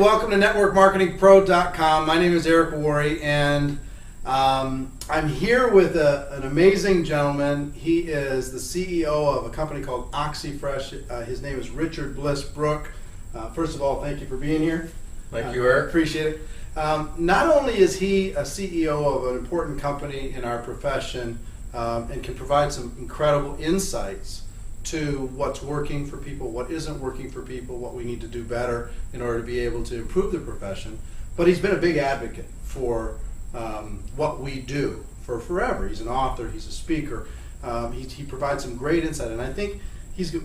welcome to networkmarketingpro.com. My name is Eric Worre, and I'm here with an amazing gentleman. He is the CEO of a company called OxyFresh. His name is Richard Bliss Brooke. First of all, thank you for being here. Thank you, Eric. Appreciate it. Not only is he a CEO of an important company in our profession and can provide some incredible insights to what's working for people, what isn't working for people, what we need to do better in order to be able to improve the profession, but he's been a big advocate for what we do for forever. He's an author, he's a speaker, he provides some great insight, and I think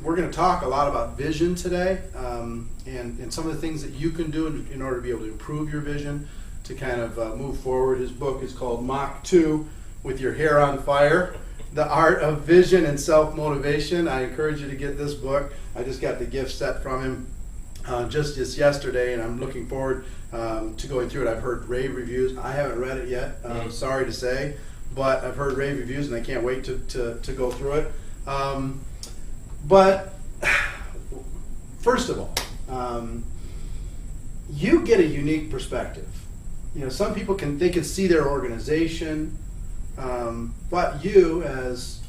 we're going to talk a lot about vision today and some of the things that you can do in order to be able to improve your vision, to kind of move forward. His book is called Mach 2 with Your Hair on Fire, The Art of Vision and Self-Motivation. I encourage you to get this book. I just got the gift set from him just yesterday, and I'm looking forward to going through it. I've heard rave reviews. I haven't read it yet, sorry to say, but I've heard rave reviews, and I can't wait to go through it. But first of all, you get a unique perspective. You know, some people can see their organization, but you as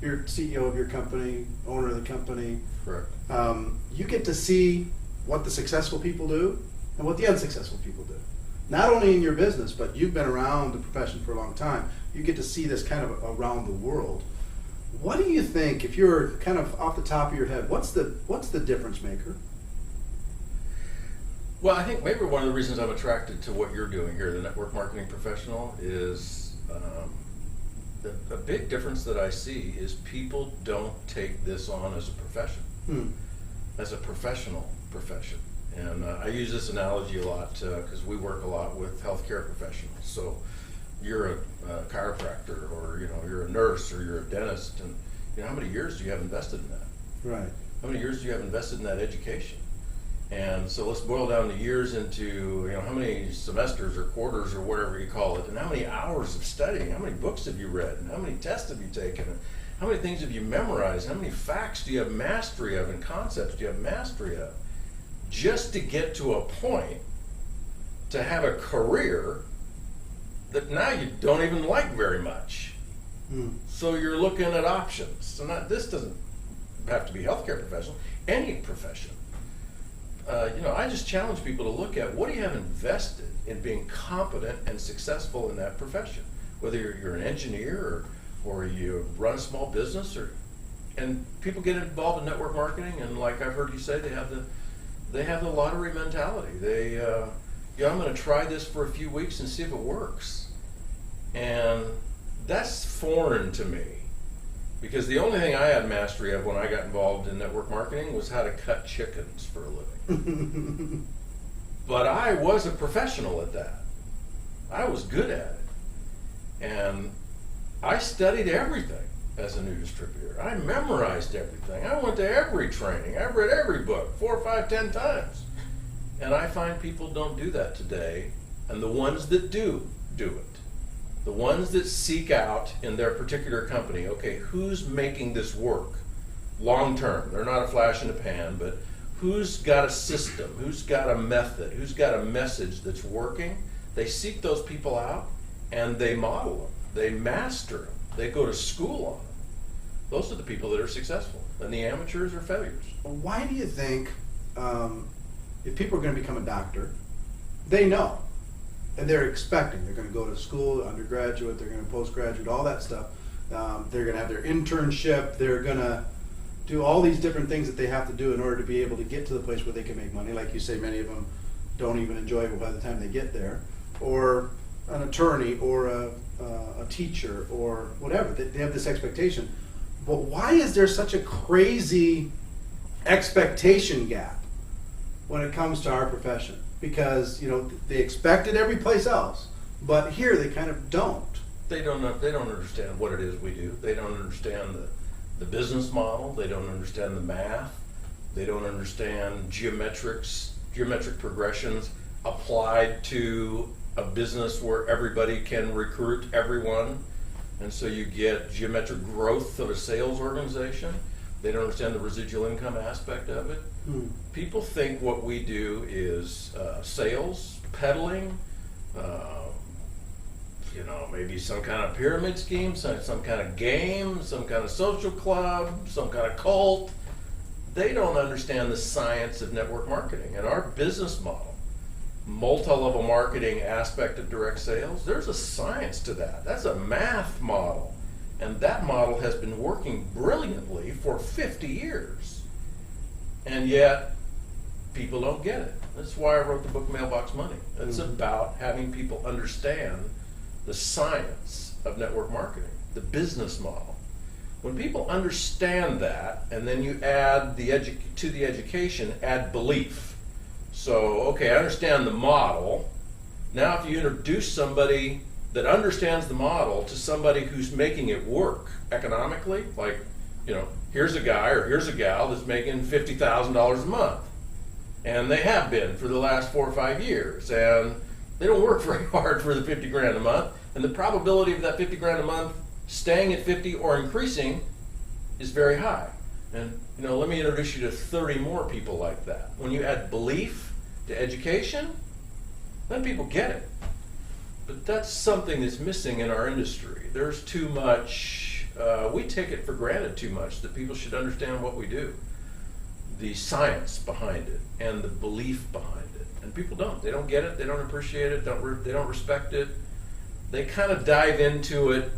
you're CEO of your company, owner of the company, correct. You get to see what the successful people do and what the unsuccessful people do. Not only in your business, but you've been around the profession for a long time. You get to see this kind of around the world. What do you think, if you're kind of off the top of your head, what's the difference maker? Well, I think maybe one of the reasons I'm attracted to what you're doing here, the network marketing professional, is a big difference that I see is people don't take this on as a profession, as a professional profession. And I use this analogy a lot because we work a lot with healthcare professionals. So you're a chiropractor, or you're a nurse, or you're a dentist, and how many years do you have invested in that? Right. How many years do you have invested in that education? And so let's boil down the years into how many semesters or quarters or whatever you call it, and how many hours of studying, how many books have you read, and how many tests have you taken, and how many things have you memorized, how many facts do you have mastery of, and concepts do you have mastery of, just to get to a point to have a career that now you don't even like very much. So you're looking at options. So this doesn't have to be healthcare professional, any profession. I just challenge people to look at what do you have invested in being competent and successful in that profession. Whether you're an engineer or you run a small business, and people get involved in network marketing, and like I've heard you say, they have the lottery mentality. I'm going to try this for a few weeks and see if it works. And that's foreign to me, because the only thing I had mastery of when I got involved in network marketing was how to cut chickens for a living. But I was a professional at that. I was good at it. And I studied everything as a new distributor. I memorized everything. I went to every training. I read every book 4, 5, 10 times. And I find people don't do that today. And the ones that do it. The ones that seek out in their particular company, okay, who's making this work long term? They're not a flash in the pan, but who's got a system, who's got a method, who's got a message that's working? They seek those people out and they model them. They master them. They go to school on them. Those are the people that are successful, and the amateurs are failures. Why do you think if people are going to become a doctor, they know, and they're expecting, they're going to go to school, undergraduate, they're going to postgraduate, all that stuff. They're going to have their internship, they're going to do all these different things that they have to do in order to be able to get to the place where they can make money. Like you say, many of them don't even enjoy it by the time they get there. Or an attorney, or a teacher, or whatever. They have this expectation. But why is there such a crazy expectation gap when it comes to our profession? Because they expect it every place else, but here they kind of don't. They don't understand what it is we do. They don't understand the business model. They don't understand the math. They don't understand geometric progressions applied to a business where everybody can recruit everyone, and so you get geometric growth of a sales organization. They don't understand the residual income aspect of it. People think what we do is sales, peddling, maybe some kind of pyramid scheme, some kind of game, some kind of social club, some kind of cult. They don't understand the science of network marketing and our business model. Multi-level marketing aspect of direct sales, there's a science to that. That's a math model. And that model has been working brilliantly for 50 years. And yet, people don't get it. That's why I wrote the book Mailbox Money. It's about having people understand the science of network marketing, the business model. When people understand that, and then you add to the education, add belief. So, okay, I understand the model. Now if you introduce somebody that understands the model to somebody who's making it work economically, like, here's a guy or here's a gal that's making $50,000 a month. And they have been for the last 4 or 5 years. And they don't work very hard for the 50 grand a month. And the probability of that 50 grand a month staying at 50 or increasing is very high. And let me introduce you to 30 more people like that. When you add belief to education, then people get it. But that's something that's missing in our industry. There's too much, we take it for granted too much that people should understand what we do. The science behind it and the belief behind it. And people don't. They don't get it, they don't appreciate it, they don't respect it. They kind of dive into it,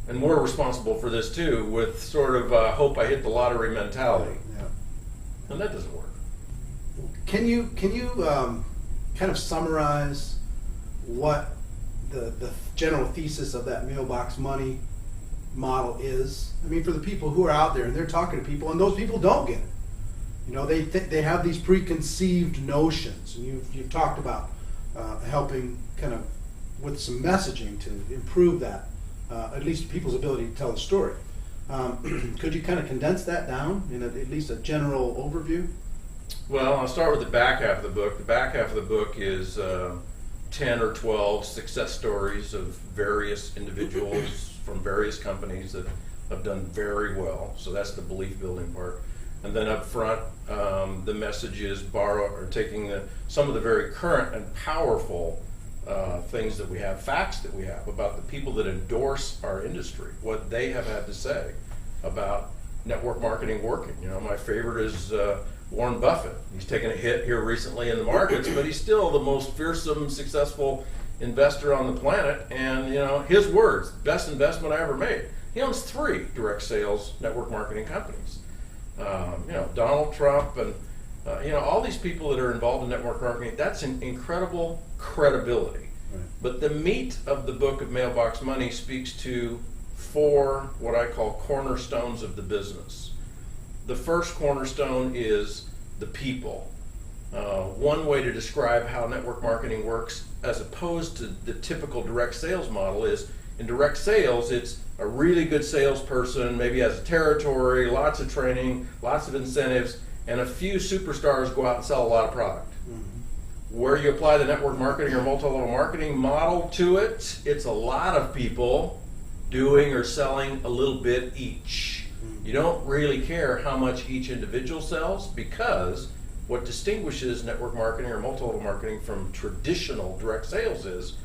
and we're responsible for this too, with sort of hope I hit the lottery mentality. Yeah. And that doesn't work. Can you kind of summarize what the general thesis of that mailbox money model is? I mean, for the people who are out there and they're talking to people, and those people don't get it. They have these preconceived notions, and you've talked about helping kind of with some messaging to improve that, at least people's ability to tell the story. Could you kind of condense that down in at least a general overview? Well, I'll start with the back half of the book. The back half of the book is 10 or 12 success stories of various individuals from various companies that have done very well. So that's the belief building part. And then up front, the message is taking some of the very current and powerful things that we have, facts that we have about the people that endorse our industry, what they have had to say about network marketing working. My favorite is Warren Buffett. He's taken a hit here recently in the markets, but he's still the most fearsome, successful investor on the planet. And his words, best investment I ever made. He owns 3 direct sales network marketing companies. Donald Trump and all these people that are involved in network marketing, that's an incredible credibility. Right. But the meat of the book of Mailbox Money speaks to 4 what I call cornerstones of the business. The first cornerstone is the people. One way to describe how network marketing works as opposed to the typical direct sales model is, in direct sales, it's a really good salesperson, maybe has a territory, lots of training, lots of incentives, and a few superstars go out and sell a lot of product. Where you apply the network marketing or multi-level marketing model to it, it's a lot of people doing or selling a little bit each. You don't really care how much each individual sells, because what distinguishes network marketing or multi-level marketing from traditional direct sales is,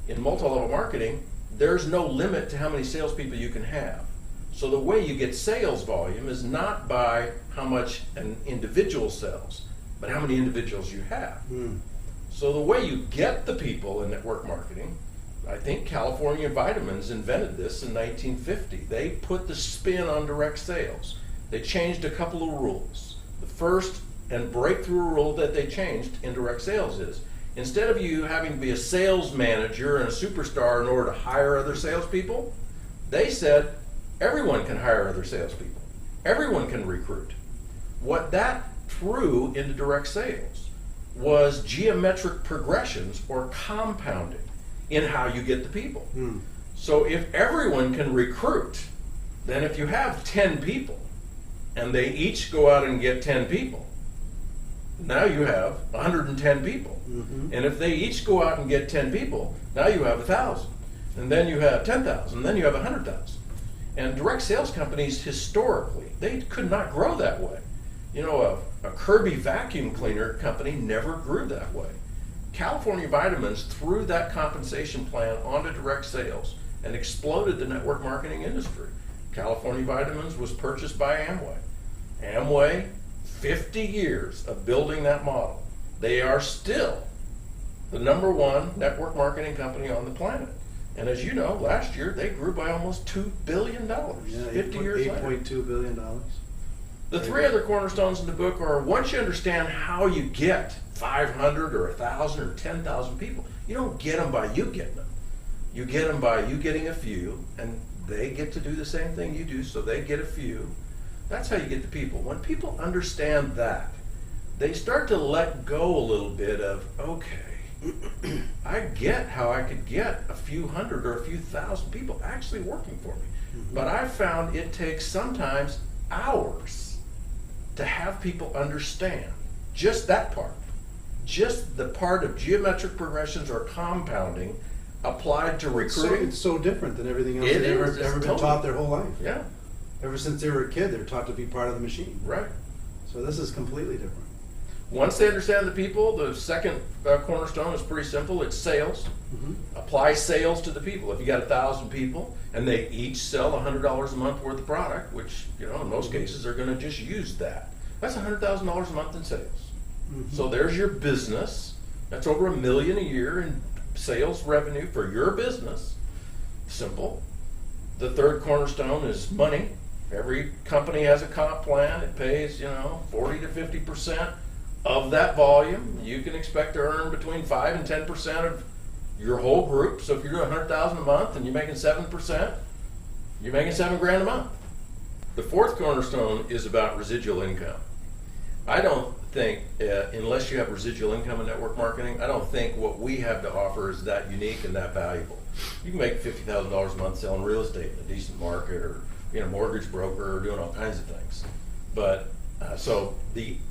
in multi-level marketing, there's no limit to how many salespeople you can have. So the way you get sales volume is not by how much an individual sells, but how many individuals you have. So the way you get the people in network marketing, I think California Vitamins invented this in 1950. They put the spin on direct sales. They changed a couple of rules. The first and breakthrough rule that they changed in direct sales is, instead of you having to be a sales manager and a superstar in order to hire other salespeople, they said everyone can hire other salespeople. Everyone can recruit. What that threw into direct sales was geometric progressions or compounding in how you get the people. So if everyone can recruit, then if you have 10 people and they each go out and get 10 people, now you have 110 people. And if they each go out and get 10 people, now you have 1,000. And then you have 10,000, and then you have 100,000. And direct sales companies, historically, they could not grow that way. You know, a Kirby vacuum cleaner company never grew that way. California Vitamins threw that compensation plan onto direct sales and exploded the network marketing industry. California Vitamins was purchased by Amway. Amway, 50 years of building that model. They are still the #1 network marketing company on the planet. And as you know, last year they grew by almost $2 billion, 50 years later. $8.2 billion. The 3 other cornerstones in the book are, once you understand how you get 500 or 1,000 or 10,000 people, you don't get them by you getting them. You get them by you getting a few, and they get to do the same thing you do, so they get a few. That's how you get the people. When people understand that, they start to let go a little bit of, okay, I get how I could get a few hundred or a few thousand people actually working for me. But I've found it takes sometimes hours to have people understand just that part. Just the part of geometric progressions or compounding applied to recruiting. It's so different than everything else It they've is. ever been Totally. taught their whole life. Yeah, Ever since they were a kid, they were taught to be part of the machine. right. So this is completely different. Once they understand the people, the second cornerstone is pretty simple. It's sales. Mm-hmm. Apply sales to the people. If you got 1,000 people and they each sell $100 a month worth of product, which, you know, in most cases they're going to just use that. That's $100,000 a month in sales. Mm-hmm. So there's your business. That's over $1 million a year in sales revenue for your business. Simple. The third cornerstone is money. Every company has a comp plan. It pays, 40 to 50% of that volume. You can expect to earn between 5 and 10% of your whole group. So if you're doing $100,000 a month and you're making 7%, you're making $7,000 a month. The fourth cornerstone is about residual income. I don't think, unless you have residual income in network marketing, I don't think what we have to offer is that unique and that valuable. You can make $50,000 a month selling real estate in a decent market, or being a mortgage broker, or doing all kinds of things. But so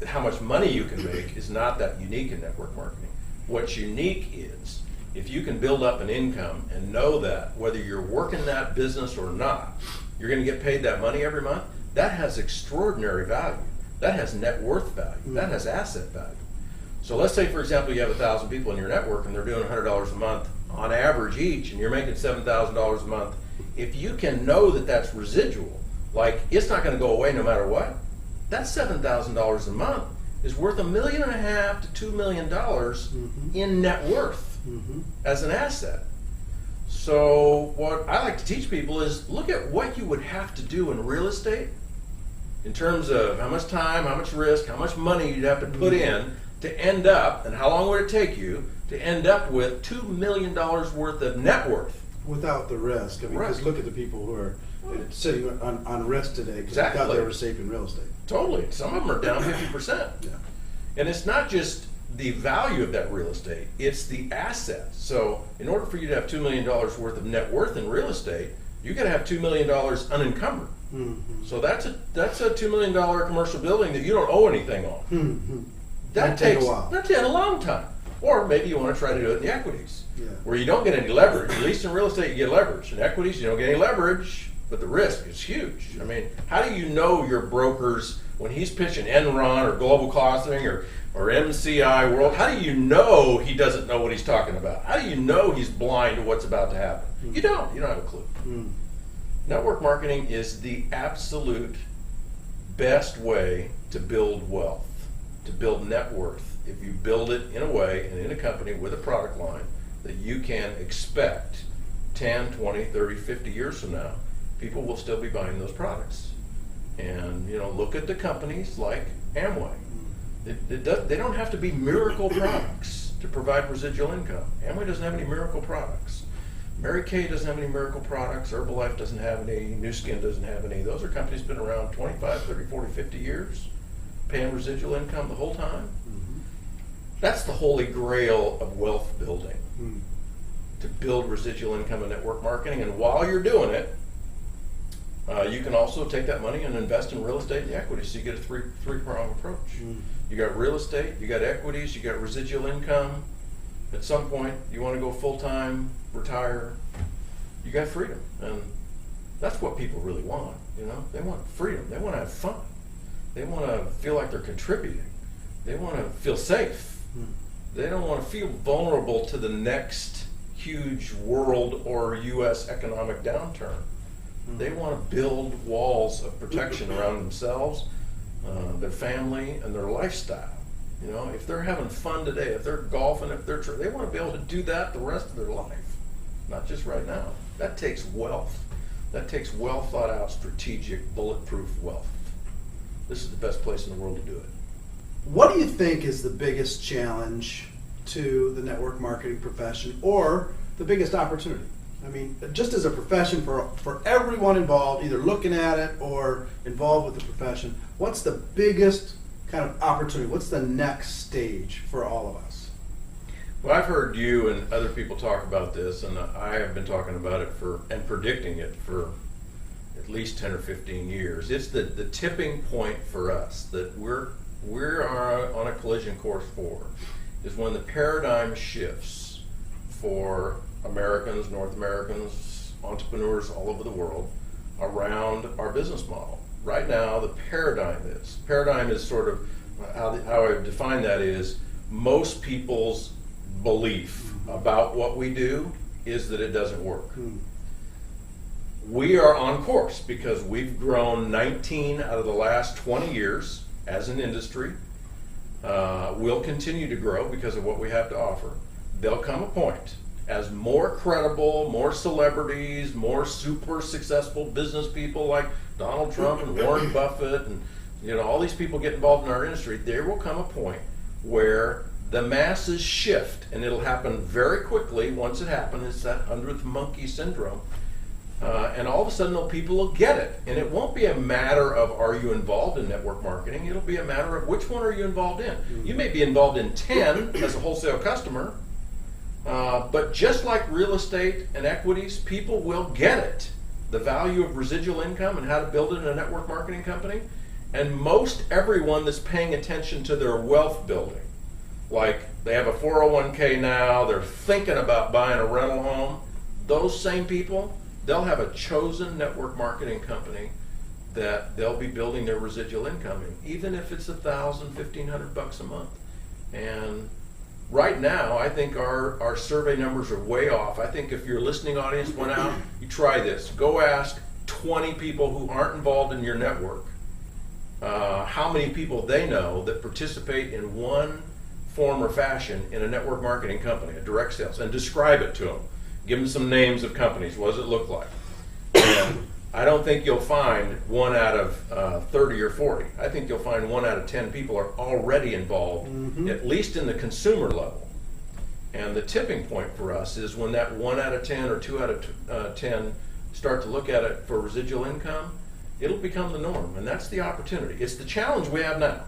how much money you can make is not that unique in network marketing. What's unique is if you can build up an income and know that whether you're working that business or not, you're going to get paid that money every month. That has extraordinary value. That has net worth value. That has asset value. So let's say, for example, you have 1,000 people in your network and they're doing $100 a month on average each, and you're making $7,000 a month. If you can know that that's residual, like it's not going to go away no matter what, that $7,000 a month is worth $1.5 million to $2 million in net worth as an asset. So what I like to teach people is look at what you would have to do in real estate in terms of how much time, how much risk, how much money you'd have to put in to end up, and how long would it take you to end up with $2 million worth of net worth. Without the risk. I mean, because look at the people who are sitting on risk today because they thought they were safe in real estate. Totally. Some of them are down 50%. Yeah. And it's not just the value of that real estate, it's the assets. So in order for you to have $2 million worth of net worth in real estate, you got to have $2 million unencumbered. So that's a $2 million commercial building that you don't owe anything on. That takes a while. That takes a long time. Or maybe you want to try to do it in the equities, where you don't get any leverage. At least in real estate, you get leverage. In equities, you don't get any leverage, but the risk is huge. I mean, how do you know your brokers, when he's pitching Enron or Global Crossing or MCI World, how do you know he doesn't know what he's talking about? How do you know he's blind to what's about to happen? You don't. You don't have a clue. Network marketing is the absolute best way to build wealth, to build net worth. If you build it in a way and in a company with a product line that you can expect 10, 20, 30, 50 years from now, people will still be buying those products. And look at the companies like Amway. They don't have to be miracle products to provide residual income. Amway doesn't have any miracle products. Mary Kay doesn't have any miracle products. Herbalife doesn't have any. New Skin doesn't have any. Those are companies been around 25, 30, 40, 50 years, paying residual income the whole time. That's the holy grail of wealth building, to build residual income in network marketing. And while you're doing it, you can also take that money and invest in real estate and the equities, so you get a three-pronged approach. You got real estate, you got equities, you got residual income. At some point, you want to go full-time, retire, you got freedom. And That's what people really want, you know? They want freedom. They want to have fun. They want to feel like they're contributing. They want to feel safe. They don't want to feel vulnerable to the next huge world or U.S. economic downturn. They want to build walls of protection around themselves, their family, and their lifestyle. You know, if they're having fun today, if they're golfing, if they want to be able to do that the rest of their life, not just right now. That takes wealth. That takes well thought out, strategic, bulletproof wealth. This is the best place in the world to do it. What do you think is the biggest challenge to the network marketing profession, or the biggest opportunity? I mean, just as a profession for everyone involved, either looking at it or involved with the profession, what's the biggest kind of opportunity? What's the next stage for all of us? Well, I've heard you and other people talk about this, and I have been talking about it and predicting it for at least 10 or 15 years. It's the tipping point for us that we're on a collision course for, is when the paradigm shifts for Americans, North Americans, entrepreneurs all over the world around our business model. Right now, the paradigm is sort of, how I define that is, most people's belief about what we do is that it doesn't work. We are on course because we've grown 19 out of the last 20 years as an industry. We'll continue to grow because of what we have to offer. There'll come a point as more credible, more celebrities, more super successful business people like Donald Trump and Warren Buffett and all these people get involved in our industry, there will come a point where the masses shift, and it'll happen very quickly. Once it happens, it's that 100th monkey syndrome. And all of a sudden, people will get it. And it won't be a matter of, are you involved in network marketing? It'll be a matter of, which one are you involved in? You may be involved in 10 as a wholesale customer, but just like real estate and equities, people will get it. The value of residual income and how to build it in a network marketing company. And most everyone that's paying attention to their wealth building, like they have a 401k now, they're thinking about buying a rental home, those same people, they'll have a chosen network marketing company that they'll be building their residual income in, even if it's $1,000, $1,500 a month. And right now, I think our survey numbers are way off. I think if your listening audience went out, you try this. Go ask 20 people who aren't involved in your network how many people they know that participate in one form or fashion in a network marketing company, a direct sales, and describe it to them. Give them some names of companies. What does it look like? And I don't think you'll find 1 out of 30 or 40. I think you'll find 1 out of 10 people are already involved, at least in the consumer level. And the tipping point for us is when that 1 out of 10 or 2 out of 10 start to look at it for residual income, it'll become the norm, and that's the opportunity. It's the challenge we have now,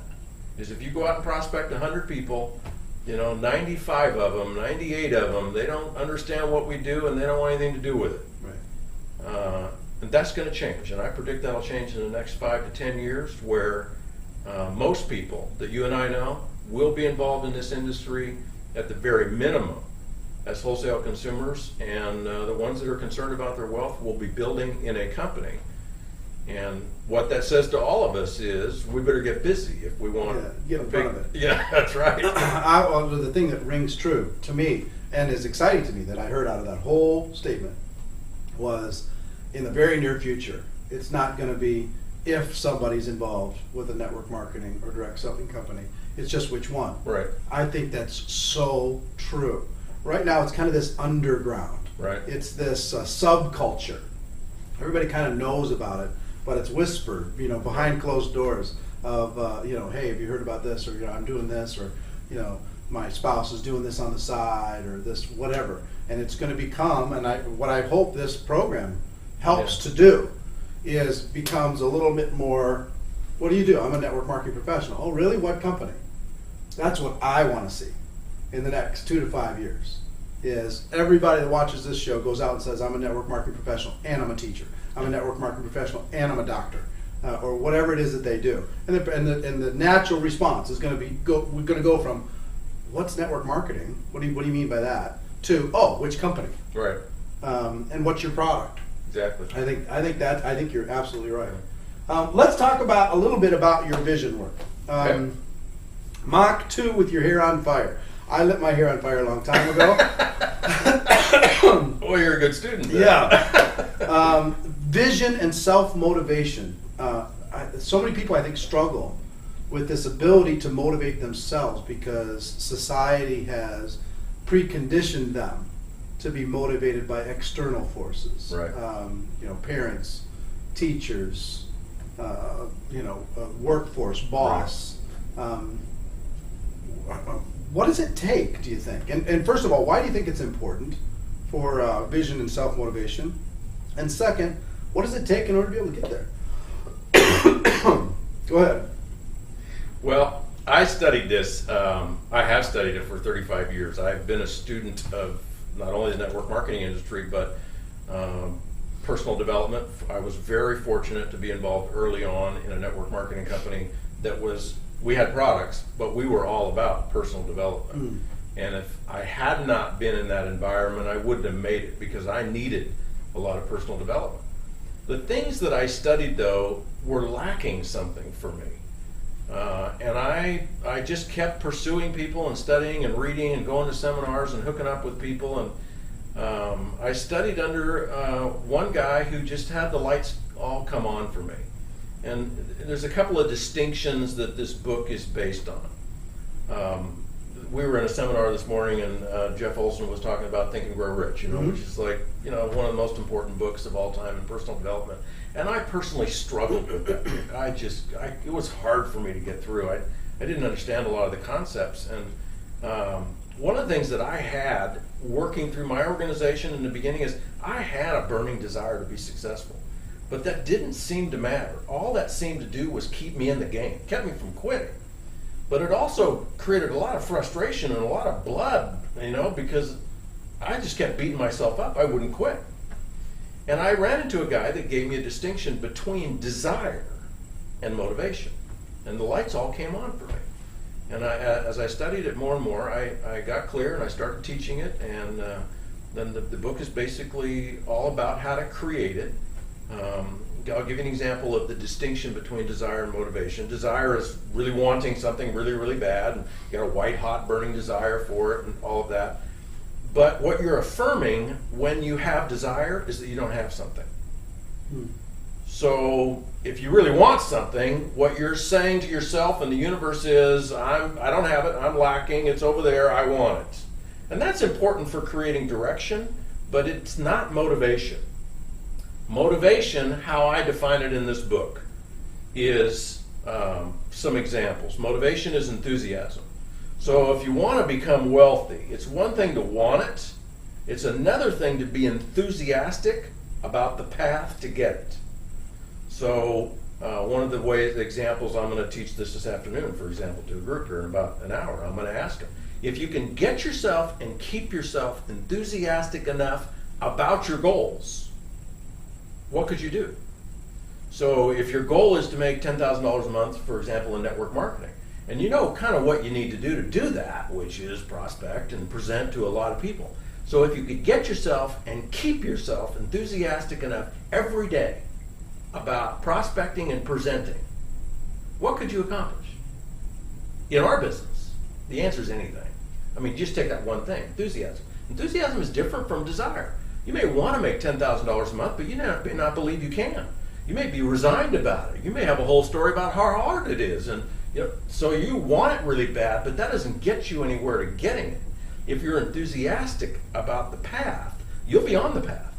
is if you go out and prospect 100 people, 95 of them, 98 of them, they don't understand what we do and they don't want anything to do with it. Right. And that's going to change, and I predict that'll change in the next 5 to 10 years, where most people that you and I know will be involved in this industry at the very minimum as wholesale consumers, and the ones that are concerned about their wealth will be building in a company. And what that says to all of us is we better get busy if we want to get in front of it. Yeah, that's right. The thing that rings true to me and is exciting to me that I heard out of that whole statement was, in the very near future, it's not going to be if somebody's involved with a network marketing or direct selling company. It's just which one. Right. I think that's so true. Right now, it's kind of this underground. Right. It's this subculture. Everybody kind of knows about it, but it's whispered, behind closed doors of, hey, have you heard about this? Or, I'm doing this, or, my spouse is doing this on the side, or this, whatever. And it's going to become, and what I hope this program helps to do is becomes a little bit more, what do you do? I'm a network marketing professional. Oh, really? What company? That's what I want to see in the next 2 to 5 years, is everybody that watches this show goes out and says, I'm a network marketing professional and I'm a teacher. I'm a network marketing professional and I'm a doctor, or whatever it is that they do. And the natural response is going to be, we're going to go from, what's network marketing? What do you mean by that? To, oh, which company? Right. And what's your product? Exactly. I think you're absolutely right. Let's talk about a little bit about your vision work. Okay. Mach 2 with your hair on fire. I lit my hair on fire a long time ago. Well, you're a good student then. Yeah. Vision and self-motivation. So many people, I think, struggle with this ability to motivate themselves because society has preconditioned them to be motivated by external forces. Right. Parents, teachers, workforce, boss. What does it take, do you think? And first of all, why do you think it's important for vision and self-motivation? And second, what does it take in order to be able to get there? Go ahead. Well, I studied this. I have studied it for 35 years. I've been a student of not only the network marketing industry, but personal development. I was very fortunate to be involved early on in a network marketing company we had products, but we were all about personal development. And if I had not been in that environment, I wouldn't have made it because I needed a lot of personal development. The things that I studied, though, were lacking something for me. And I just kept pursuing people and studying and reading and going to seminars and hooking up with people. And I studied under one guy who just had the lights all come on for me. And there's a couple of distinctions that this book is based on. We were in a seminar this morning, and Jeff Olson was talking about Think and Grow Rich, which is like, one of the most important books of all time in personal development. And I personally struggled with that book. It was hard for me to get through. I didn't understand a lot of the concepts. And one of the things that I had working through my organization in the beginning is I had a burning desire to be successful. But that didn't seem to matter. All that seemed to do was keep me in the game, kept me from quitting. But it also created a lot of frustration and a lot of blood, because I just kept beating myself up. I wouldn't quit. And I ran into a guy that gave me a distinction between desire and motivation. And the lights all came on for me. And as I studied it more and more, I got clear and I started teaching it. And then the book is basically all about how to create it. I'll give you an example of the distinction between desire and motivation. Desire is really wanting something really, really bad, and you got a white hot burning desire for it and all of that. But what you're affirming when you have desire is that you don't have something. So if you really want something, what you're saying to yourself and the universe is, I don't have it, I'm lacking, it's over there, I want it. And that's important for creating direction, but it's not motivation. Motivation, how I define it in this book, is some examples. Motivation is enthusiasm. So if you want to become wealthy, it's one thing to want it. It's another thing to be enthusiastic about the path to get it. So one of the examples, I'm going to teach this afternoon, for example, to a group here in about an hour. I'm going to ask them, if you can get yourself and keep yourself enthusiastic enough about your goals, what could you do? So if your goal is to make $10,000 a month, for example, in network marketing, and you know kind of what you need to do that, which is prospect and present to a lot of people. So if you could get yourself and keep yourself enthusiastic enough every day about prospecting and presenting, what could you accomplish? In our business, the answer is anything. I mean, just take that one thing, enthusiasm. Enthusiasm is different from desire. You may want to make $10,000 a month, but you may not believe you can. You may be resigned about it. You may have a whole story about how hard it is. And so you want it really bad, but that doesn't get you anywhere to getting it. If you're enthusiastic about the path, you'll be on the path.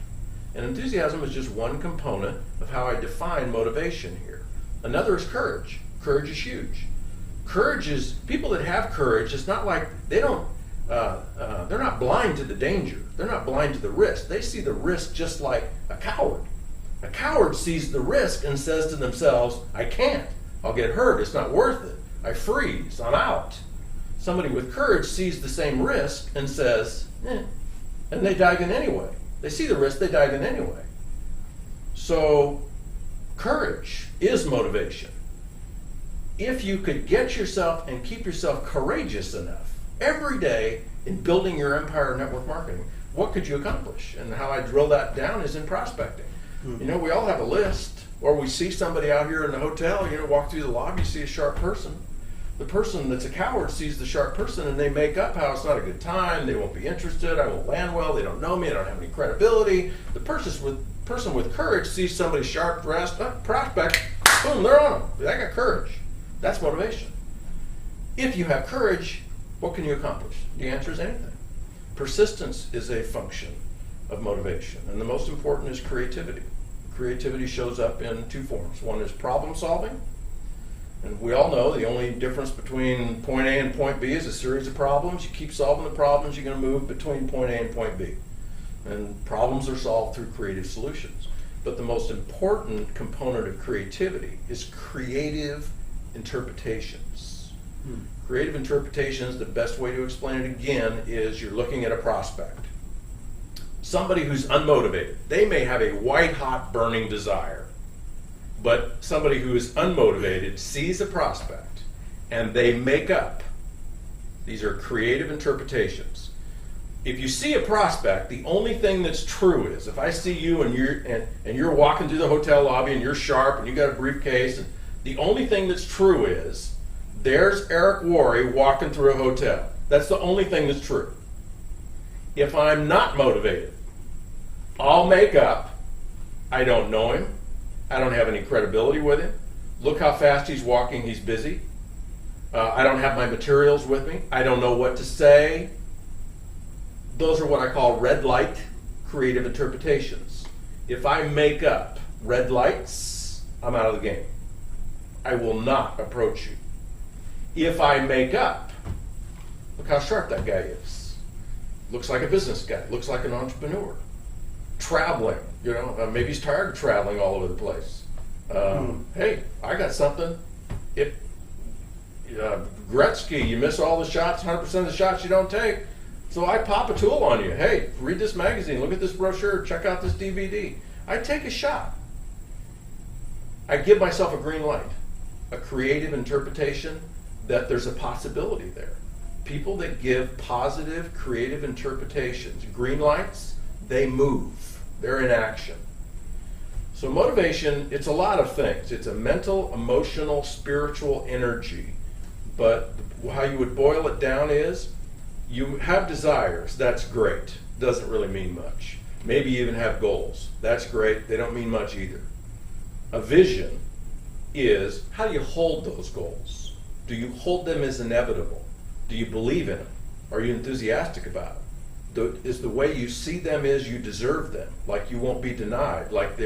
And enthusiasm is just one component of how I define motivation here. Another is courage. Courage is huge. Courage is, people that have courage, it's not like they're not blind to the danger. They're not blind to the risk. They see the risk just like a coward. A coward sees the risk and says to themselves, I can't. I'll get hurt. It's not worth it. I freeze. I'm out. Somebody with courage sees the same risk and says, and they dive in anyway. They see the risk, they dive in anyway. So courage is motivation. If you could get yourself and keep yourself courageous enough every day in building your empire of network marketing, what could you accomplish? And how I drill that down is in prospecting. You know, we all have a list, or we see somebody out here in the hotel, you know, walk through the lobby, you see a sharp person. The person that's a coward sees the sharp person and they make up how it's not a good time, they won't be interested, I won't land well, they don't know me, I don't have any credibility. The person with courage sees somebody sharp dressed, prospect, boom, they're on them. They got courage. That's motivation. If you have courage, what can you accomplish? The answer is anything. Persistence is a function of motivation, and the most important is creativity. Creativity shows up in two forms. One is problem solving, and we all know the only difference between point A and point B is a series of problems. You keep solving the problems, you're going to move between point A and point B. And problems are solved through creative solutions. But the most important component of creativity is creative interpretations. Creative interpretations, the best way to explain it again is you're looking at a prospect. Somebody who's unmotivated, they may have a white-hot burning desire, but somebody who is unmotivated sees a prospect and they make up. These are creative interpretations. If you see a prospect, the only thing that's true is, if I see you and you're walking through the hotel lobby and you're sharp and you got a briefcase, and the only thing that's true is, there's Eric Worre walking through a hotel. That's the only thing that's true. If I'm not motivated, I'll make up, I don't know him, I don't have any credibility with him, look how fast he's walking, he's busy, I don't have my materials with me, I don't know what to say. Those are what I call red light creative interpretations. If I make up red lights, I'm out of the game. I will not approach you. If I make up, look how sharp that guy is. Looks like a business guy, looks like an entrepreneur. Traveling, you know, maybe he's tired of traveling all over the place. Hey, I got something. If Gretzky, you miss all the shots, 100% of the shots you don't take. So I pop a tool on you. Hey, read this magazine, look at this brochure, check out this DVD. I take a shot. I give myself a green light, a creative interpretation that there's a possibility there. People that give positive, creative interpretations, green lights, they move. They're in action. So motivation, it's a lot of things. It's a mental, emotional, spiritual energy. But how you would boil it down is, you have desires, that's great. Doesn't really mean much. Maybe you even have goals. That's great. They don't mean much either. A vision is, how do you hold those goals? Do you hold them as inevitable? Do you believe in them? Are you enthusiastic about it? Is the way you see them is you deserve them, like you won't be denied, like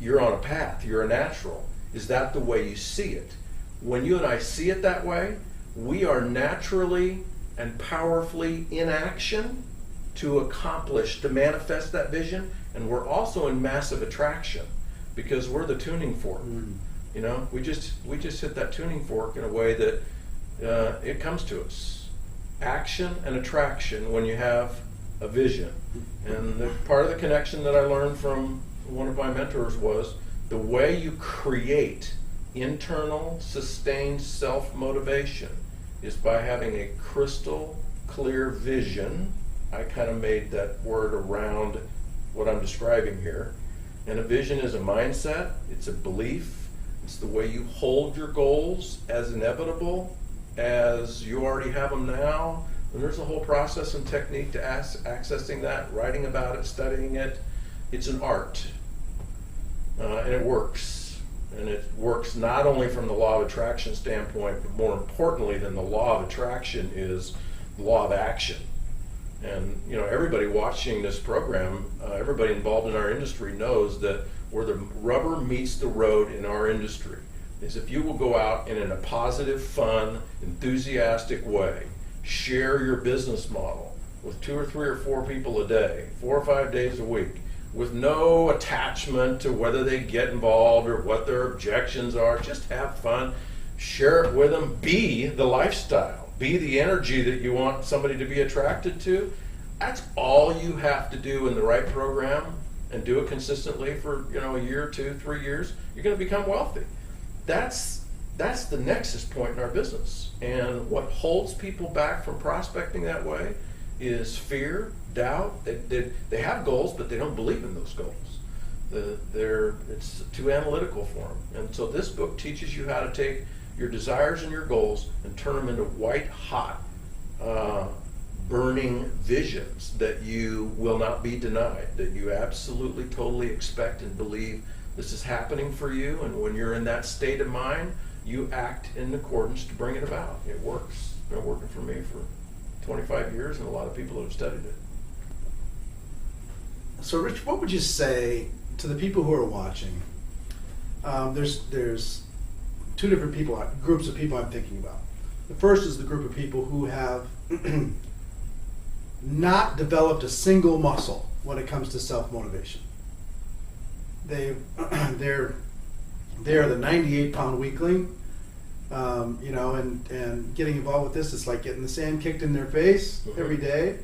you're on a path, you're a natural. Is that the way you see it? When you and I see it that way, we are naturally and powerfully in action to accomplish, to manifest that vision, and we're also in massive attraction because we're the tuning fork. You know, we just hit that tuning fork in a way that it comes to us. Action and attraction when you have a vision. And part of the connection that I learned from one of my mentors was the way you create internal, sustained self-motivation is by having a crystal clear vision. I kind of made that word around what I'm describing here. And a vision is a mindset, it's a belief, it's the way you hold your goals as inevitable as you already have them now. And there's a whole process and technique to accessing that, writing about it, studying it. It's an art, and it works. And it works not only from the law of attraction standpoint, but more importantly than the law of attraction is the law of action. And you know, everybody watching this program, everybody involved in our industry knows that where the rubber meets the road in our industry is if you will go out and in a positive, fun, enthusiastic way, share your business model with 2 or 3 or 4 people a day, 4 or 5 days a week, with no attachment to whether they get involved or what their objections are. Just have fun, share it with them, be the lifestyle, be the energy that you want somebody to be attracted to. That's all you have to do in the right program, and do it consistently for a year, 2, 3 years. You're going to become wealthy. That's the nexus point in our business. And what holds people back from prospecting that way is fear, doubt. They have goals, but they don't believe in those goals. It's too analytical for them. And so this book teaches you how to take your desires and your goals and turn them into white hot, burning visions that you will not be denied, that you absolutely, totally expect and believe this is happening for you. And when you're in that state of mind, you act in accordance to bring it about. It works. It's been working for me for 25 years and a lot of people that have studied it. So, Rich, what would you say to the people who are watching? There's two different groups of people I'm thinking about. The first is the group of people who have not developed a single muscle when it comes to self-motivation. They're the 98-pound weakling, and getting involved with this is like getting the sand kicked in their face every day.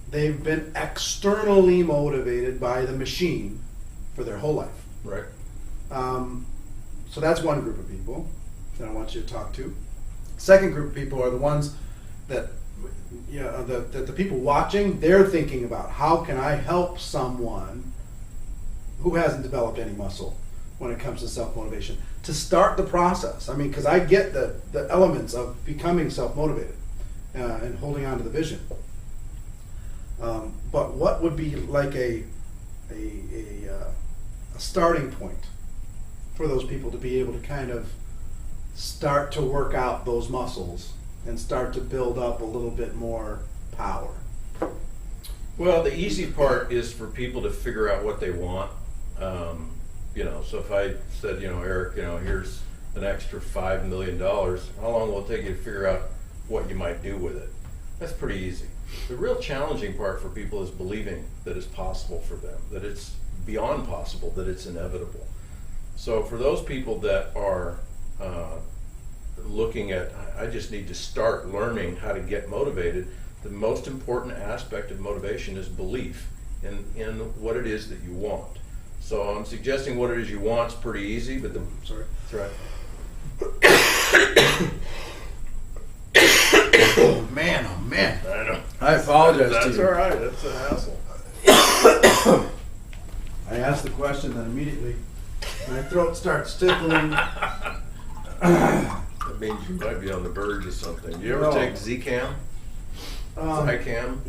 They've been externally motivated by the machine for their whole life. Right. So that's one group of people that I want you to talk to. Second group of people are the ones that, the people watching, they're thinking about how can I help someone who hasn't developed any muscle when it comes to self-motivation to start the process. I mean, because I get the elements of becoming self-motivated and holding on to the vision. But what would be like a starting point for those people to be able to kind of start to work out those muscles and start to build up a little bit more power? Well, the easy part is for people to figure out what they want. So if I said, Eric, here's an extra $5 million, how long will it take you to figure out what you might do with it? That's pretty easy. The real challenging part for people is believing that it's possible for them, that it's beyond possible, that it's inevitable. So for those people that are looking at, I just need to start learning how to get motivated, the most important aspect of motivation is belief in what it is that you want. So I'm suggesting what it is you want is pretty easy, but Sorry. That's right. Oh man! I know. I apologize to That's you. all right. That's an hassle. I asked the question, then immediately my throat starts tickling. That means you might be on the verge of something. Do you ever No. take Zcam? Zicam?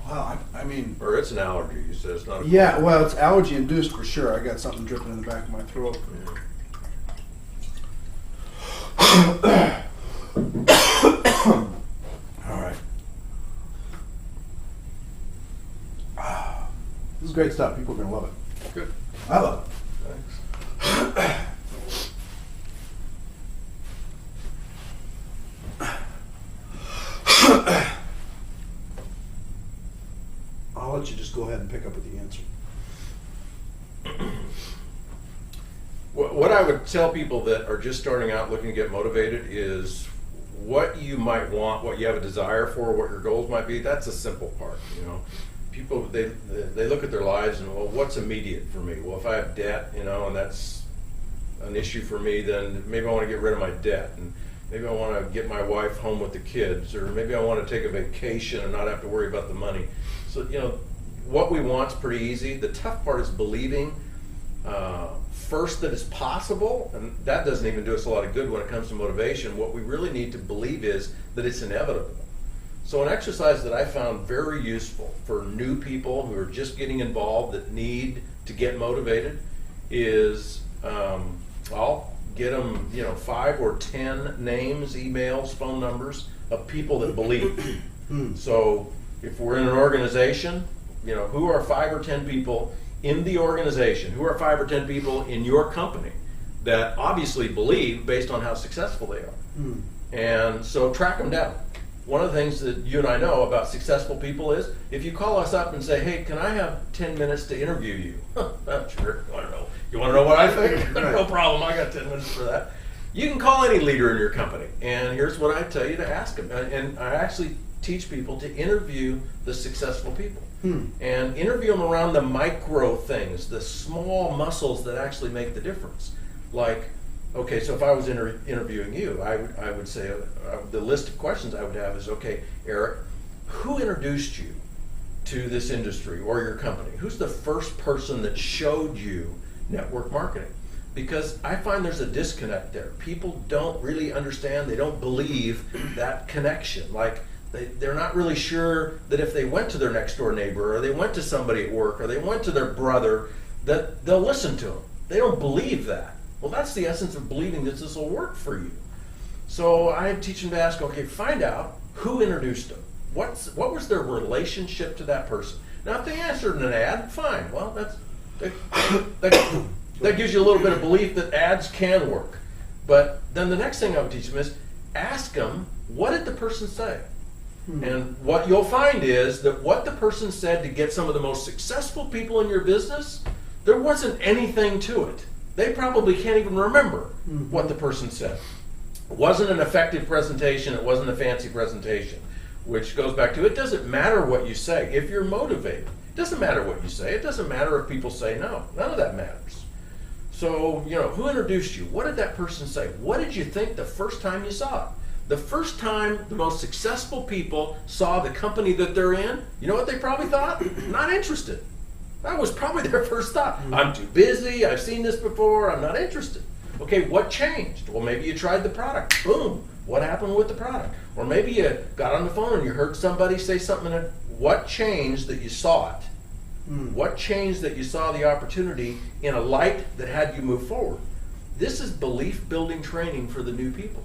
Well, I mean, Or it's an allergy, you said it's not a yeah. Well, it's allergy induced for sure. I got something dripping in the back of my throat. All right. This is great stuff. People are gonna love it. Good. I love it. Thanks. I'll let you just go ahead and pick up with the answer. What I would tell people that are just starting out looking to get motivated is what you might want, what you have a desire for, what your goals might be. That's a simple part. People they look at their lives and, well, what's immediate for me? Well, if I have debt, and that's an issue for me, then maybe I want to get rid of my debt, and maybe I want to get my wife home with the kids, or maybe I want to take a vacation and not have to worry about the money. So what we want is pretty easy. The tough part is believing first that it's possible, and that doesn't even do us a lot of good when it comes to motivation. What we really need to believe is that it's inevitable. So an exercise that I found very useful for new people who are just getting involved that need to get motivated is I'll get them 5 or 10 names, emails, phone numbers of people that believe. So if we're in an organization, who are 5 or 10 people in the organization, who are 5 or 10 people in your company that obviously believe based on how successful they are. And so track them down. One of the things that you and I know about successful people is if you call us up and say, hey, can I have 10 minutes to interview you? Sure, I don't know. You want to know what I think? No problem, I got 10 minutes for that. You can call any leader in your company, and here's what I tell you to ask them. And I actually teach people to interview the successful people. And interview them around the micro things, the small muscles that actually make the difference. Like, okay, so if I was interviewing you, I would say the list of questions I would have is, okay, Eric, who introduced you to this industry or your company? Who's the first person that showed you network marketing? Because I find there's a disconnect there. People don't really understand, they don't believe that connection. Like they're not really sure that if they went to their next door neighbor or they went to somebody at work or they went to their brother, that they'll listen to them. They don't believe that. Well, that's the essence of believing that this will work for you. So I teach them to ask, okay, find out who introduced them. What was their relationship to that person? Now, if they answered an ad, fine. Well, that gives you a little bit of belief that ads can work. But then the next thing I would teach them is ask them, what did the person say? And what you'll find is that what the person said to get some of the most successful people in your business, there wasn't anything to it. They probably can't even remember what the person said. It wasn't an effective presentation. It wasn't a fancy presentation, which goes back to it doesn't matter what you say if you're motivated. It doesn't matter what you say. It doesn't matter if people say no. None of that matters. So, who introduced you? What did that person say? What did you think the first time you saw it? The first time the most successful people saw the company that they're in, you know what they probably thought? Not interested. That was probably their first thought. I'm too busy. I've seen this before. I'm not interested. Okay, what changed? Well, maybe you tried the product. Boom. What happened with the product? Or maybe you got on the phone and you heard somebody say something. What changed that you saw it? What changed that you saw the opportunity in a light that had you move forward? This is belief building training for the new people.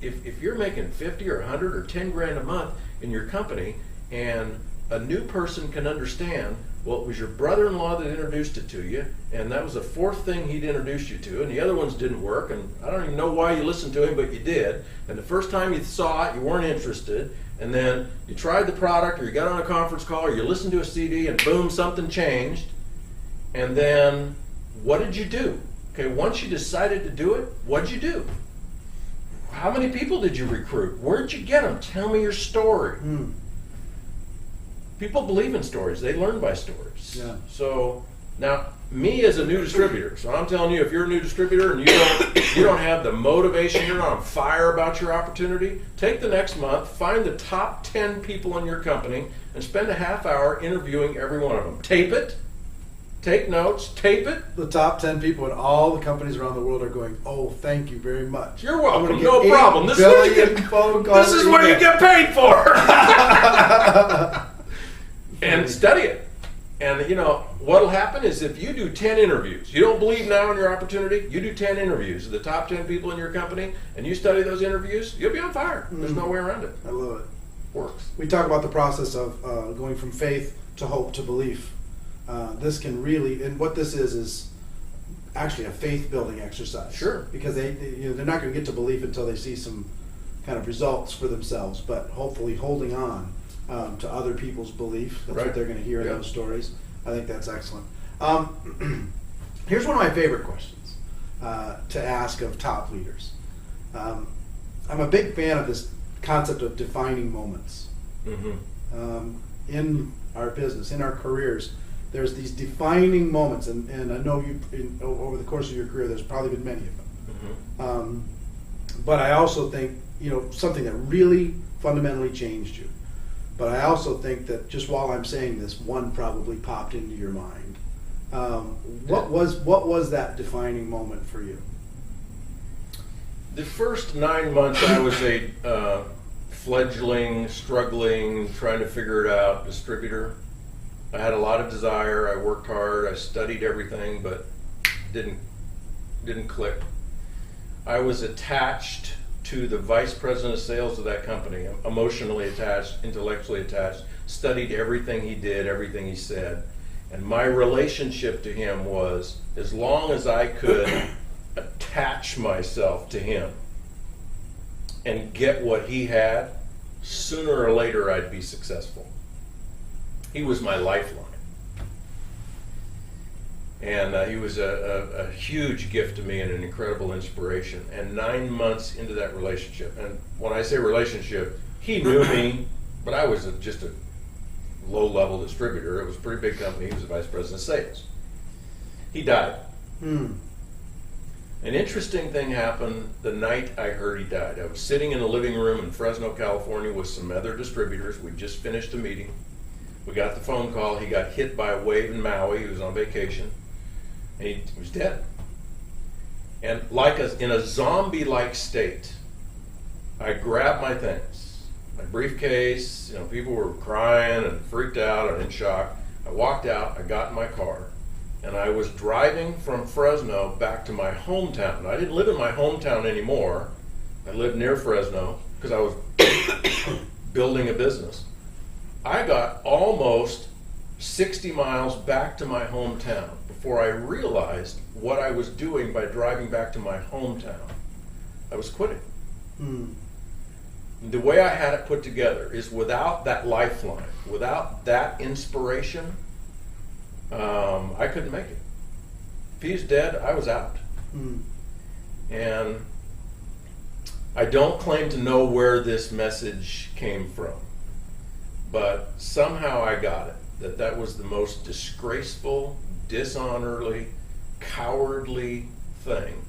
If you're making 50 or 100 or 10 grand a month in your company and a new person can understand, well, it was your brother-in-law that introduced it to you, and that was the fourth thing he'd introduced you to, and the other ones didn't work, and I don't even know why you listened to him, but you did, and the first time you saw it, you weren't interested, and then you tried the product, or you got on a conference call, or you listened to a CD, and boom, something changed, and then what did you do? Okay, once you decided to do it, what did you do? How many people did you recruit? Where'd you get them? Tell me your story. People believe in stories. They learn by stories. Yeah. So now, me as a new distributor, so I'm telling you, if you're a new distributor and you don't have the motivation, you're not on fire about your opportunity, take the next month, find the top 10 people in your company, and spend a half hour interviewing every one of them. Tape it. Take notes. Tape it. The top 10 people in all the companies around the world are going, oh, thank you very much. You're welcome. No problem. This is what you get paid for. And study it. And what'll happen is if you do 10 interviews, you don't believe now in your opportunity, you do 10 interviews of the top 10 people in your company, and you study those interviews, you'll be on fire. There's no way around it. I love it. Works. We talk about the process of going from faith to hope to belief. This can really, and what this is actually a faith building exercise. Sure. Because they're not going to get to belief until they see some kind of results for themselves, but hopefully holding on to other people's belief. That's what they're going to hear in those stories. I think that's excellent. Here's one of my favorite questions to ask of top leaders. I'm a big fan of this concept of defining moments. In our business, in our careers, there's these defining moments, and I know over the course of your career, there's probably been many of them. But I also think, something that really fundamentally changed you. But I also think that just while I'm saying this, one probably popped into your mind. What was that defining moment for you? The first 9 months, I was a fledgling, struggling, trying to figure it out distributor. I had a lot of desire. I worked hard. I studied everything, but didn't click. I was attached to the vice president of sales of that company, emotionally attached, intellectually attached, studied everything he did, everything he said. And my relationship to him was, as long as I could attach myself to him and get what he had, sooner or later I'd be successful. He was my lifeline. And he was a huge gift to me and an incredible inspiration. And 9 months into that relationship, and when I say relationship, he knew me, but I was just a low-level distributor. It was a pretty big company. He was the vice president of sales. He died. An interesting thing happened the night I heard he died. I was sitting in a living room in Fresno, California with some other distributors. We just finished a meeting. We got the phone call. He got hit by a wave in Maui. He was on vacation. And he was dead. And in a zombie-like state, I grabbed my things, my briefcase. People were crying and freaked out and in shock. I walked out. I got in my car. And I was driving from Fresno back to my hometown. I didn't live in my hometown anymore. I lived near Fresno because I was building a business. I got almost 60 miles back to my hometown before I realized what I was doing by driving back to my hometown. I was quitting. The way I had it put together is without that lifeline, without that inspiration, I couldn't make it. If he was dead, I was out. And I don't claim to know where this message came from, but somehow I got it, that was the most disgraceful, dishonorably, cowardly thing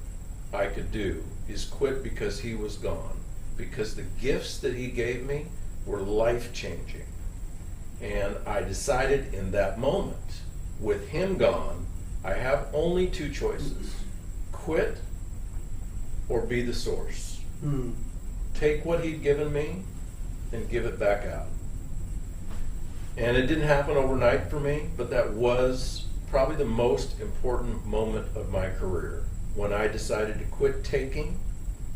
I could do, is quit because he was gone. Because the gifts that he gave me were life-changing. And I decided in that moment, with him gone, I have only two choices: quit or be the source. Take what he'd given me and give it back out. And it didn't happen overnight for me, but that was probably the most important moment of my career, when I decided to quit taking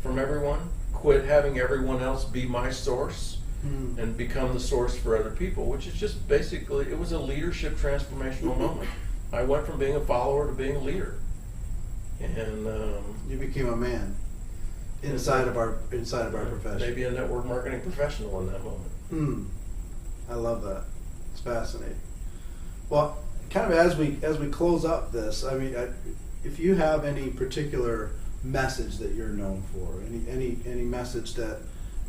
from everyone, quit having everyone else be my source, and become the source for other people, which is just basically, it was a leadership transformational moment. I went from being a follower to being a leader. And you became a man inside of our profession. Maybe a network marketing professional in that moment. I love that. It's fascinating. Well, kind of as we close up this, I mean, if you have any particular message that you're known for, any message that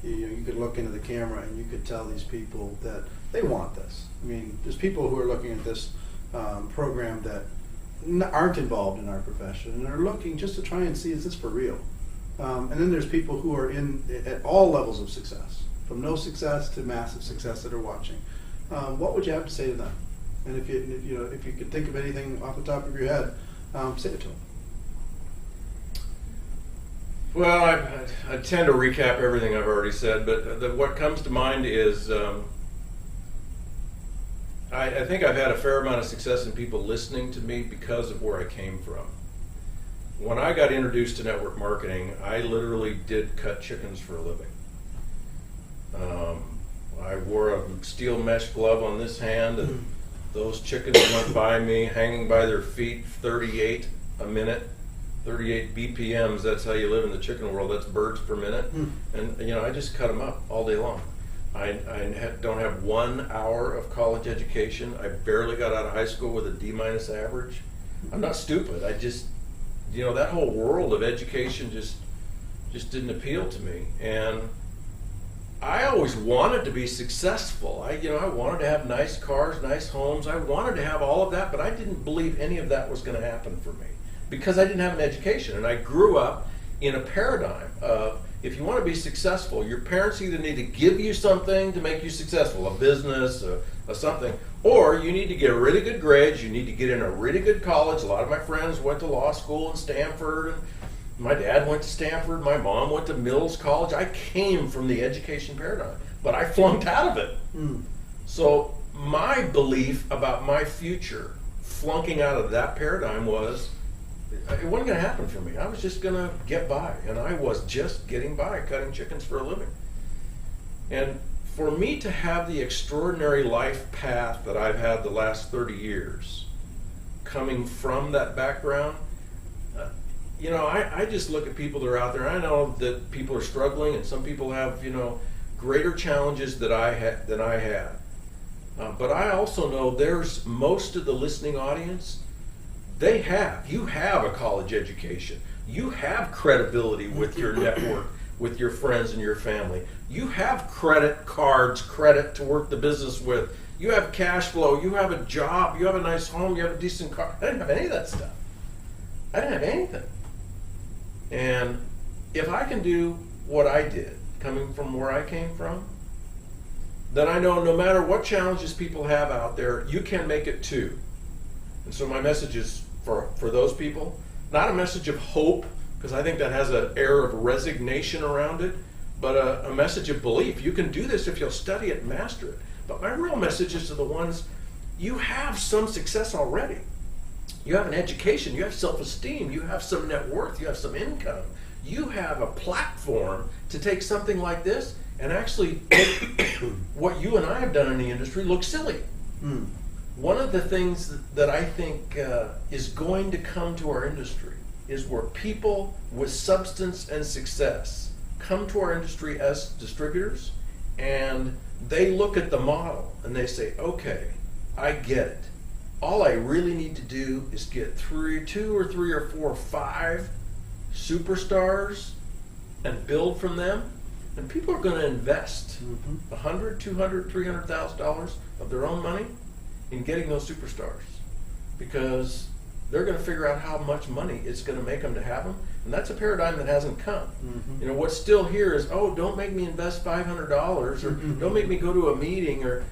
you could look into the camera and you could tell these people that they want this. I mean, there's people who are looking at this program that aren't involved in our profession and are looking just to try and see, is this for real? And then there's people who are at all levels of success, from no success to massive success, that are watching. What would you have to say to them? And if you could think of anything off the top of your head, say it to them. Well, I tend to recap everything I've already said, but what comes to mind is I think I've had a fair amount of success in people listening to me because of where I came from. When I got introduced to network marketing, I literally did cut chickens for a living. I wore a steel mesh glove on this hand, and those chickens went by me, hanging by their feet, 38 a minute. 38 BPMs, that's how you live in the chicken world, that's birds per minute. And I just cut them up all day long. I don't have 1 hour of college education. I barely got out of high school with a D- average. I'm not stupid. I just, that whole world of education just didn't appeal to me. And I always wanted to be successful. I wanted to have nice cars, nice homes. I wanted to have all of that, but I didn't believe any of that was going to happen for me, because I didn't have an education. And I grew up in a paradigm of, if you want to be successful, your parents either need to give you something to make you successful, a business, a something, or you need to get really good grades, you need to get in a really good college. A lot of my friends went to law school in Stanford. My dad went to Stanford, my mom went to Mills College. I came from the education paradigm, but I flunked out of it. So my belief about my future, flunking out of that paradigm, was it wasn't going to happen for me. I was just going to get by, and I was just getting by, cutting chickens for a living. And for me to have the extraordinary life path that I've had the last 30 years, coming from that background, I just look at people that are out there. I know that people are struggling, and some people have, greater challenges than I had. But I also know there's most of the listening audience, you have a college education. You have credibility with your network, with your friends and your family. You have credit cards, credit to work the business with. You have cash flow. You have a job. You have a nice home. You have a decent car. I didn't have any of that stuff. I didn't have anything. And if I can do what I did, coming from where I came from, then I know no matter what challenges people have out there, you can make it too. And so my message is for those people, not a message of hope, because I think that has an air of resignation around it, but a message of belief. You can do this if you'll study it and master it. But my real message is to the ones, you have some success already. You have an education, you have self-esteem, you have some net worth, you have some income. You have a platform to take something like this and actually make what you and I have done in the industry look silly. Mm. One of the things that I think is going to come to our industry is where people with substance and success come to our industry as distributors, and they look at the model and they say, okay, I get it. All I really need to do is get two or three or four or five superstars and build from them, and people are going to invest $100, $200, $300,000 of their own money in getting those superstars, because they're going to figure out how much money it's going to make them to have them, and that's a paradigm that hasn't come. You know, what's still here is, oh, don't make me invest $500, or don't make me go to a meeting, or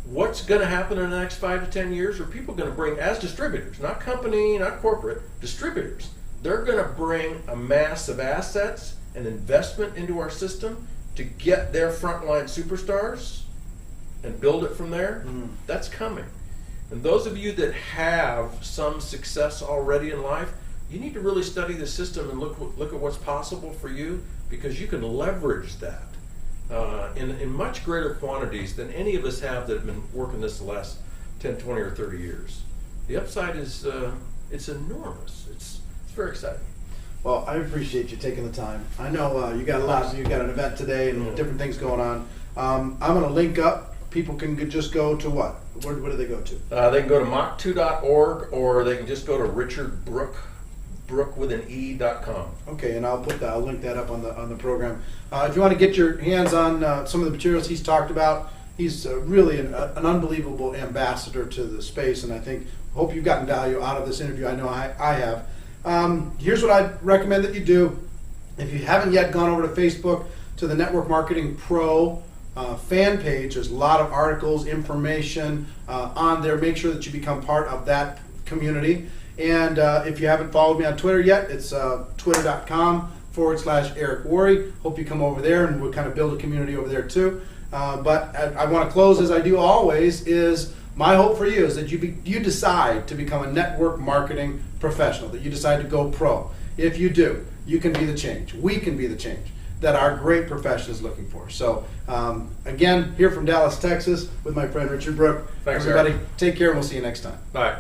what's going to happen in the next 5 to 10 years are people going to bring, as distributors, not company, not corporate, distributors, they're going to bring a mass of assets and investment into our system to get their frontline superstars and build it from there. That's coming. And those of you that have some success already in life, you need to really study the system and look at what's possible for you, because you can leverage that in much greater quantities than any of us have that have been working this the last 10, 20, or 30 years. The upside is it's enormous. It's very exciting. Well, I appreciate you taking the time. I know you got a lot. You got an event today and different things going on. I'm going to link up. People can just go to what? Where do they go to? They can go to mach2.org, or they can just go to Richard Brooke, brookewithane.com. Okay, and I'll link that up on the program. If you want to get your hands on some of the materials he's talked about, he's really an unbelievable ambassador to the space, and I hope you've gotten value out of this interview. I know I have. Here's what I'd recommend that you do. If you haven't yet gone over to Facebook to the Network Marketing Pro fan page, there's a lot of articles, information on there. Make sure that you become part of that community. And if you haven't followed me on Twitter yet, it's twitter.com/Eric Worre. Hope you come over there, and we'll kind of build a community over there too. But I want to close, as I do always, is my hope for you is that you decide to become a network marketing professional, that you decide to go pro. If you do, you can be the change. We can be the change that our great profession is looking for. So again, here from Dallas, Texas, with my friend Richard Brooke. Thanks, everybody. Eric. Take care, and we'll see you next time. Bye.